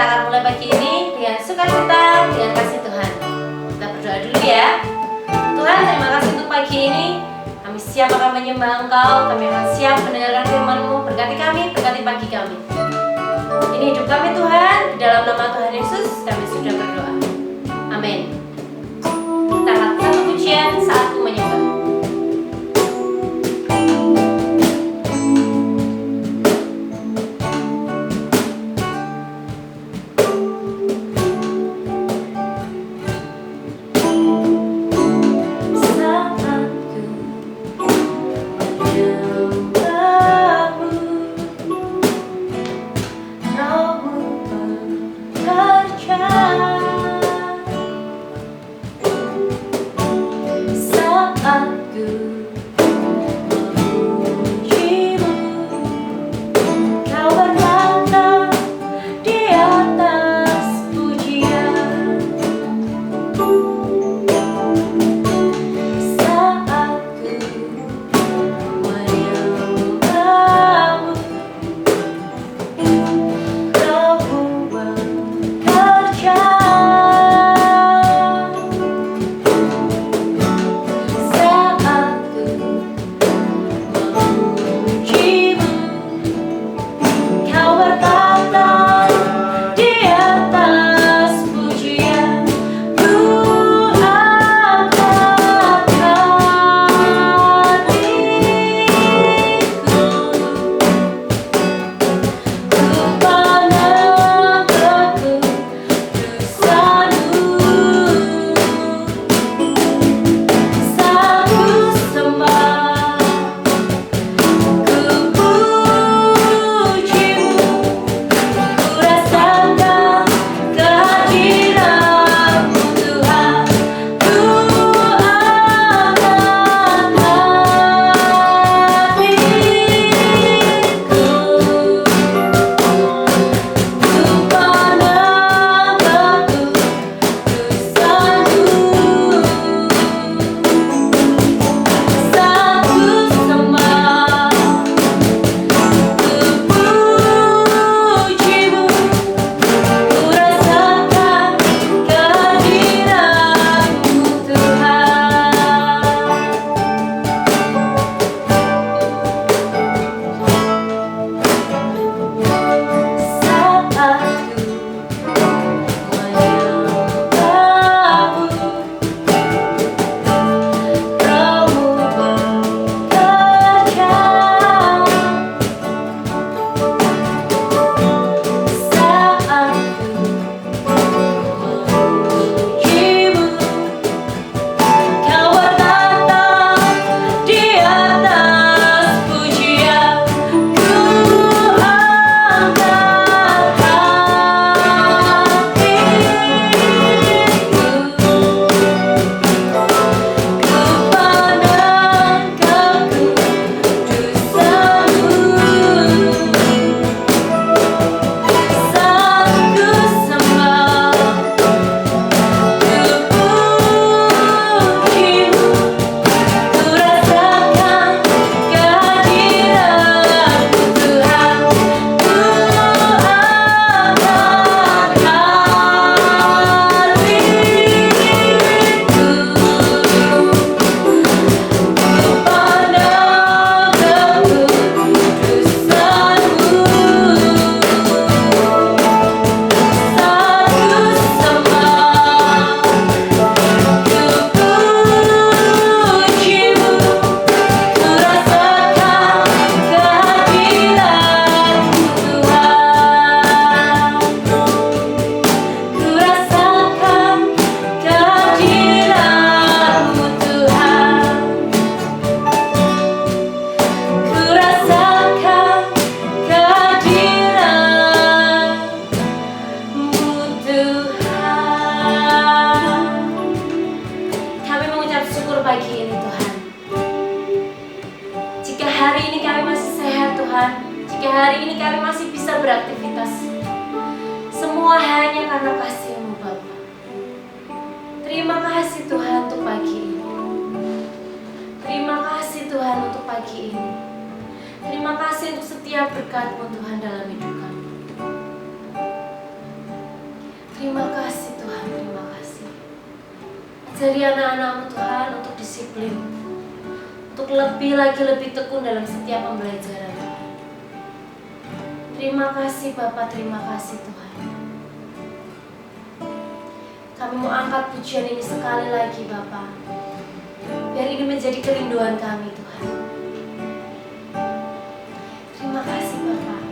akan mulai pagi ini dengan sukacita, dengan kasih Tuhan. Kita berdoa dulu ya. Tuhan, terima kasih untuk pagi ini. Kami siap akan menyembah Engkau, kami akan siap mendengarkan firman-Mu. Berkati kami, berkati pagi kami. Ini hidup kami Tuhan, di dalam nama Tuhan Yesus kami sudah berdoa. Amin. Kita akan satu pujian saat Ku menyembah. Terima kasih untuk setiap berkat-Mu Tuhan dalam hidup kami. Terima kasih Tuhan, terima kasih. Ajari anak-anak-Mu Tuhan untuk disiplin, untuk lebih tekun dalam setiap pembelajaran. Terima kasih Bapak, terima kasih Tuhan. Kami mau angkat pujian ini sekali lagi Bapak, biar ini menjadi kerinduan kami Tuhan. Terima kasih Bapak.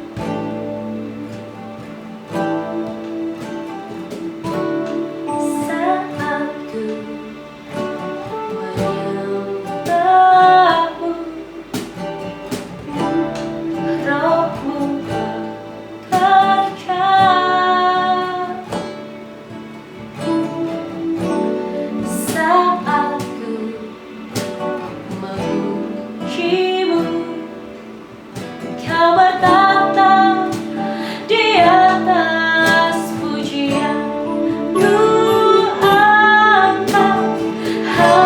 Saat ku menyembahmu, Roh-Mu bekerja. Saat ku memujimu, Kau bertata di atas pujian. Ku angkat hatiku,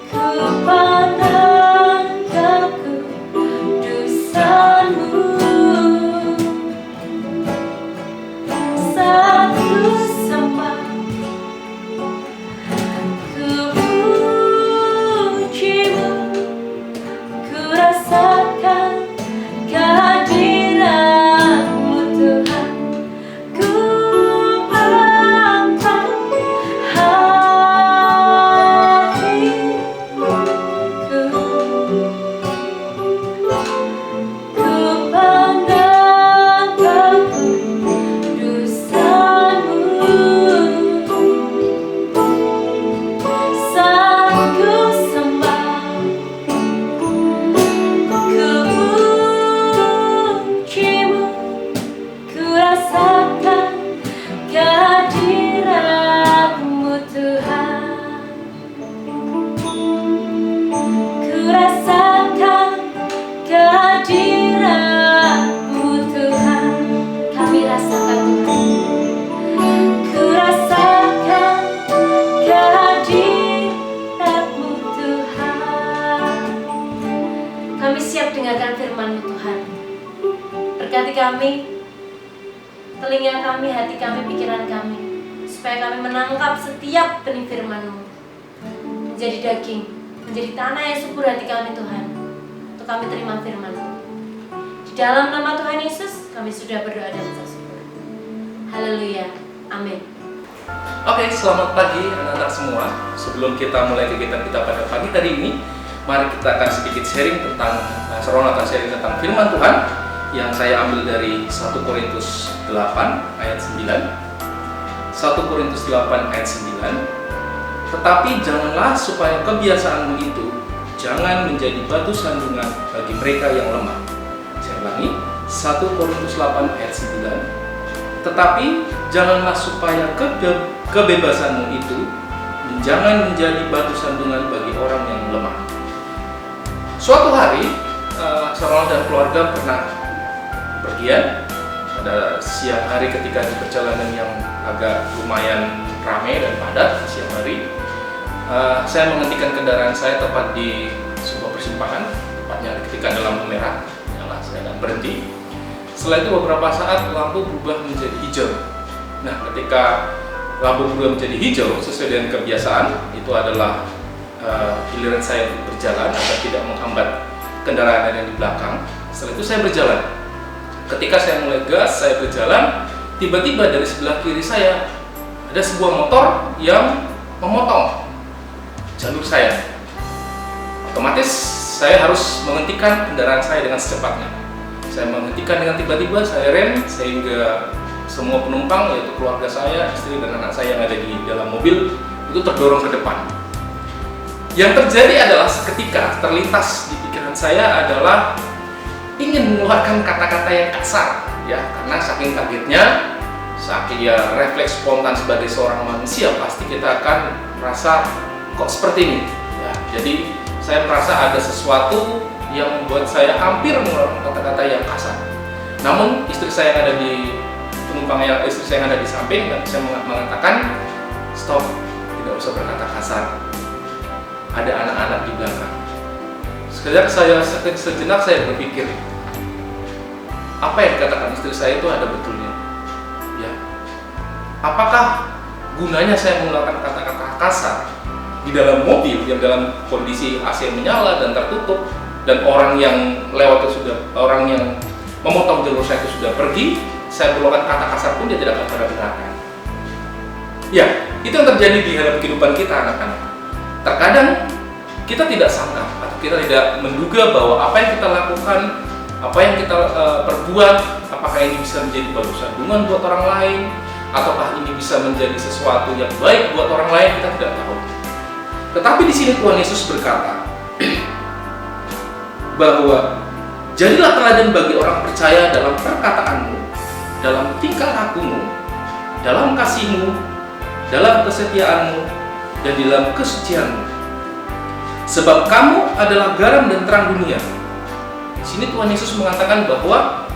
ku pandang kekudusan-Mu. Saat ku sembah, ku pujimu, ku rasakan kehadiran-Mu Tuhan. Ku angkat hatiku, ku pandang kekudusan-Mu. Saat ku sembah, ku pujimu, ku rasakan kehadiran-Mu Tuhan. Ku rasakan kehadiran-Mu Tuhan. Kami rasakan Tuhan. Ku rasakan kehadiran-Mu Tuhan. Kami siap dengarkan firman-Mu Tuhan. Berkati kami, telinga kami, hati kami, pikiran kami, supaya kami menangkap setiap benih firman-Mu menjadi daging, menjadi tanah yang subur hati kami Tuhan, untuk kami terima firman-Mu. Di dalam nama Tuhan Yesus kami sudah berdoa dan bersyukur. Haleluya, amin. Oke, selamat pagi anak-anak semua. Sebelum kita mulai kegiatan kita pada pagi hari ini, mari kita akan sedikit sharing tentang Saron akan sharing tentang firman Tuhan yang saya ambil dari 1 Korintus 8 ayat 9. 1 Korintus 8 ayat 9. Tetapi janganlah supaya kebiasaanmu itu jangan menjadi batu sandungan bagi mereka yang lemah. Saya ulangi, 1 Korintus 8 ayat 9. Tetapi janganlah supaya kebebasanmu itu jangan menjadi batu sandungan bagi orang yang lemah. Suatu hari, Saron dan keluarga pernah pergian pada siang hari ketika di perjalanan yang agak lumayan ramai dan padat siang hari. Saya menghentikan kendaraan saya tepat di sebuah persimpangan, tepatnya ketika ada lampu merah, nyala, saya dan berhenti. Setelah itu beberapa saat lampu berubah menjadi hijau. Nah, ketika lampu berubah menjadi hijau sesuai dengan kebiasaan, itu adalah giliran saya untuk berjalan agar tidak menghambat kendaraan yang di belakang. Setelah itu saya berjalan. Ketika saya mulai gas, saya berjalan, tiba-tiba dari sebelah kiri saya ada sebuah motor yang memotong jalur saya. Otomatis saya harus menghentikan kendaraan saya dengan secepatnya. Saya menghentikan dengan tiba-tiba, saya rem sehingga semua penumpang, yaitu keluarga saya, istri dan anak saya yang ada di dalam mobil itu terdorong ke depan. Yang terjadi adalah seketika terlintas di pikiran saya adalah ingin mengeluarkan kata-kata yang kasar, ya, karena saking kagetnya, saking ya refleks spontan sebagai seorang manusia, pasti kita akan merasa kok seperti ini. Ya, jadi saya merasa ada sesuatu yang membuat saya hampir mengeluarkan kata-kata yang kasar. Namun istri saya yang ada di istri saya yang ada di samping dan saya mengatakan stop, tidak usah berkata kasar. Ada anak-anak di belakang. Sejenak saya berpikir, apa yang dikatakan istri saya itu ada betulnya. Ya. Apakah gunanya saya menggunakan kata-kata kasar di dalam mobil yang dalam kondisi AC menyala dan tertutup, dan orang yang lewat itu orang yang memotong jalur saya itu sudah pergi, saya menggunakan kata kasar pun dia tidak akan pada benarkan. Ya, itu yang terjadi di dalam kehidupan kita, anak-anak. Terkadang kita tidak sangka atau kita tidak menduga bahwa apa yang kita lakukan, apa yang kita perbuat, apakah ini bisa menjadi batu sandungan buat orang lain, ataukah ini bisa menjadi sesuatu yang baik buat orang lain, kita tidak tahu. Tetapi di sini Tuhan Yesus berkata bahwa jadilah teladan bagi orang percaya dalam perkataanmu, dalam tingkah lakumu, dalam kasihmu, dalam kesetiaanmu, dan dalam kesucianmu. Sebab kamu adalah garam dan terang dunia. Di sini Tuhan Yesus mengatakan bahwa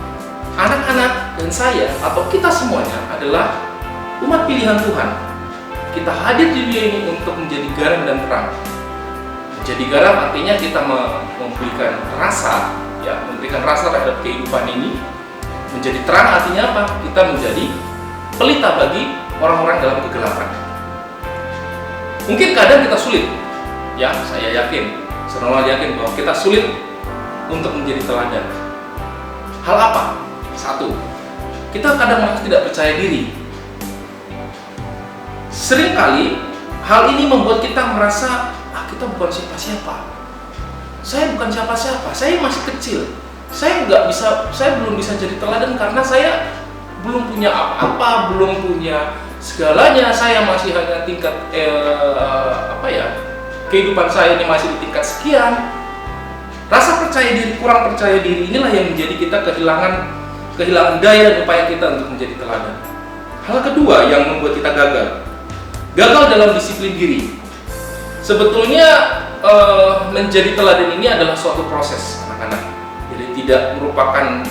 anak-anak dan saya atau kita semuanya adalah umat pilihan Tuhan. Kita hadir di dunia ini untuk menjadi garam dan terang. Menjadi garam artinya kita memberikan rasa, ya, memberikan rasa terhadap kehidupan ini. Menjadi terang artinya apa? Kita menjadi pelita bagi orang-orang dalam kegelapan. Mungkin kadang kita sulit, ya, saya yakin, Saudara yakin bahwa kita sulit untuk menjadi teladan. Hal apa? Satu, kita kadang merasa tidak percaya diri. Seringkali hal ini membuat kita merasa, kita bukan siapa-siapa. Saya bukan siapa-siapa, saya masih kecil. Saya belum bisa jadi teladan karena saya belum punya apa-apa, belum punya segalanya. Saya masih hanya tingkat kehidupan saya ini masih di tingkat sekian. Rasa percaya diri, kurang percaya diri inilah yang menjadi kita kehilangan daya dan upaya kita untuk menjadi teladan. Hal kedua yang membuat kita gagal dalam disiplin diri. Sebetulnya menjadi teladan ini adalah suatu proses, anak-anak. Jadi tidak merupakan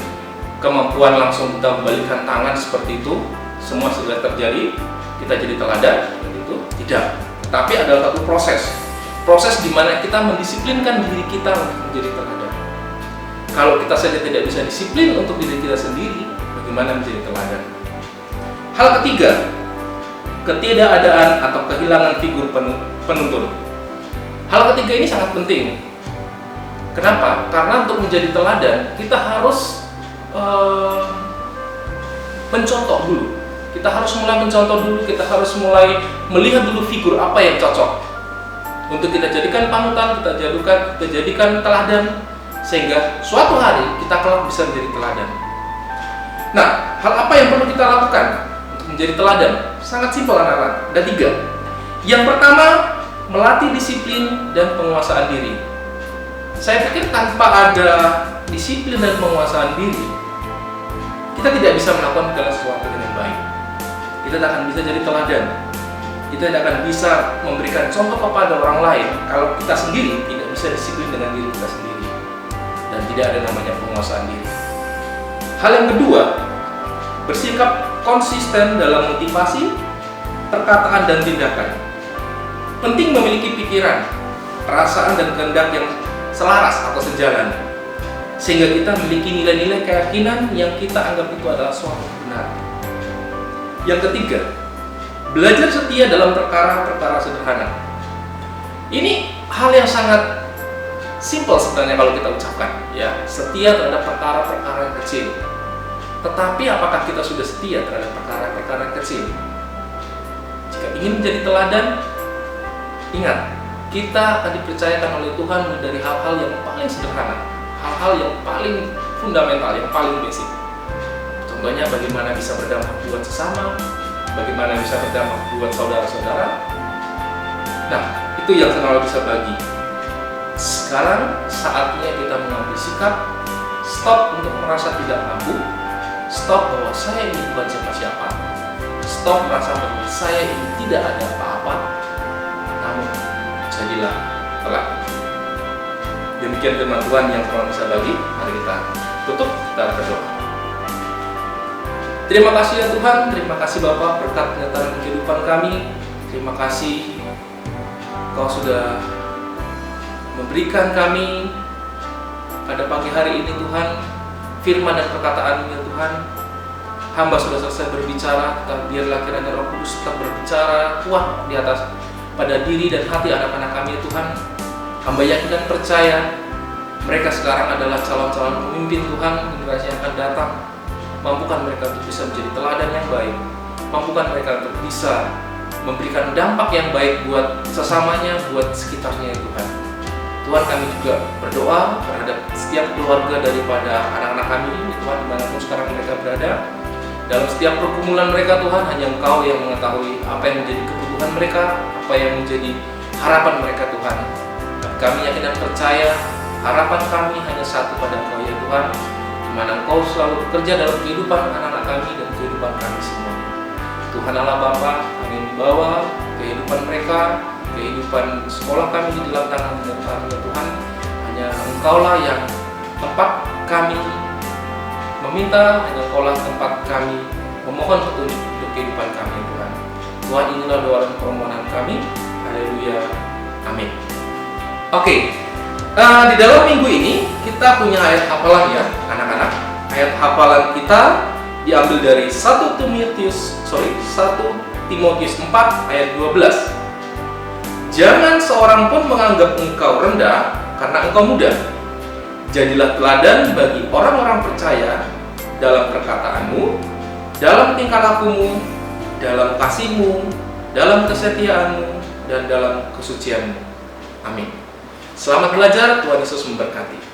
kemampuan langsung kita membalikkan tangan seperti itu, semua sudah terjadi, kita jadi teladan, itu tidak. Tapi adalah satu proses di mana kita mendisiplinkan diri kita untuk menjadi teladan. Kalau kita saja tidak bisa disiplin untuk diri kita sendiri, bagaimana menjadi teladan? Hal ketiga, ketidakadaan atau kehilangan figur penuntun. Hal ketiga ini sangat penting. Kenapa? Karena untuk menjadi teladan, kita harus mencontoh dulu. Kita harus mulai mencontoh dulu, kita harus mulai melihat dulu figur apa yang cocok untuk kita jadikan panutan, kita jadikan teladan, sehingga suatu hari kita kelak bisa menjadi teladan. Nah, hal apa yang perlu kita lakukan untuk menjadi teladan? Sangat simpel, anak-anak. Ada 3. Yang pertama, melatih disiplin dan penguasaan diri. Saya pikir tanpa ada disiplin dan penguasaan diri, kita tidak bisa melakukan segala sesuatu dengan baik. Kita tidak akan bisa jadi teladan. Kita tidak akan bisa memberikan contoh kepada orang lain kalau kita sendiri tidak bisa disiplin dengan diri kita sendiri dan tidak ada namanya penguasaan diri. Hal yang kedua, bersikap konsisten dalam motivasi, perkataan, dan tindakan. Penting memiliki pikiran, perasaan, dan kehendak yang selaras atau sejalan, sehingga kita memiliki nilai-nilai keyakinan yang kita anggap itu adalah suatu kebenaran. Yang ketiga, belajar setia dalam perkara-perkara sederhana. Ini hal yang sangat simpel sebenarnya kalau kita ucapkan, ya, setia terhadap perkara-perkara yang kecil. Tetapi apakah kita sudah setia terhadap perkara-perkara yang kecil? Jika ingin menjadi teladan, ingat, kita akan dipercayakan oleh Tuhan dari hal-hal yang paling sederhana, hal-hal yang paling fundamental, yang paling basic. Contohnya bagaimana bisa berdampak buat sesama, bagaimana bisa berdampak buat saudara-saudara. Nah, itu yang selalu bisa bagi. Sekarang saatnya kita mengambil sikap, stop untuk merasa tidak mampu, stop bahwa saya ini bukan siapa-siapa, stop merasa bahwa saya ini tidak ada apa-apa, namun jadilah teladan. Demikian firman Tuhan yang telah bisa bagi. Mari kita tutup, kita berdoa. Terima kasih ya Tuhan, terima kasih Bapa berkat kenyataan kehidupan kami. Terima kasih Kau sudah memberikan kami pada pagi hari ini Tuhan, firman dan perkataan-Mu ya Tuhan, hamba sudah selesai berbicara, tetapi biarlah kiranya Roh Kudus tetap berbicara kuat di atas pada diri dan hati anak-anak kami ya Tuhan. Hamba yakin dan percaya mereka sekarang adalah calon-calon pemimpin Tuhan generasi yang akan datang. Mampukan mereka untuk bisa menjadi teladan yang baik, mampukan mereka untuk bisa memberikan dampak yang baik buat sesamanya, buat sekitarnya ya Tuhan. Tuhan, kami juga berdoa terhadap setiap keluarga daripada anak-anak kami ya Tuhan, dimanapun sekarang mereka berada. Dalam setiap pergumulan mereka Tuhan, hanya Engkau yang mengetahui apa yang menjadi kebutuhan mereka, apa yang menjadi harapan mereka Tuhan. Dan kami yakin dan percaya harapan kami hanya satu pada Engkau ya Tuhan, di mana Engkau selalu bekerja dalam kehidupan anak-anak kami dan kehidupan kami semua. Tuhan Allah Bapa, kami membawa kehidupan mereka, kehidupan sekolah kami di dalam tangan kami ya Tuhan. Hanya Engkaulah yang tempat kami meminta, hanya Engkaulah tempat kami memohon petunjuk untuk kehidupan kami Tuhan. Tuhan, inilah doa dan permohonan kami. Haleluya. Amin. Oke. Di dalam minggu ini kita punya ayat hafalan ya anak-anak. Ayat hafalan kita diambil dari 1 Timotius 4 ayat 12. Jangan seorang pun menganggap engkau rendah karena engkau muda. Jadilah teladan bagi orang-orang percaya dalam perkataanmu, dalam tingkah lakumu, dalam kasihmu, dalam kesetiaanmu, dan dalam kesucianmu. Amin. Selamat belajar, Tuhan Yesus memberkati.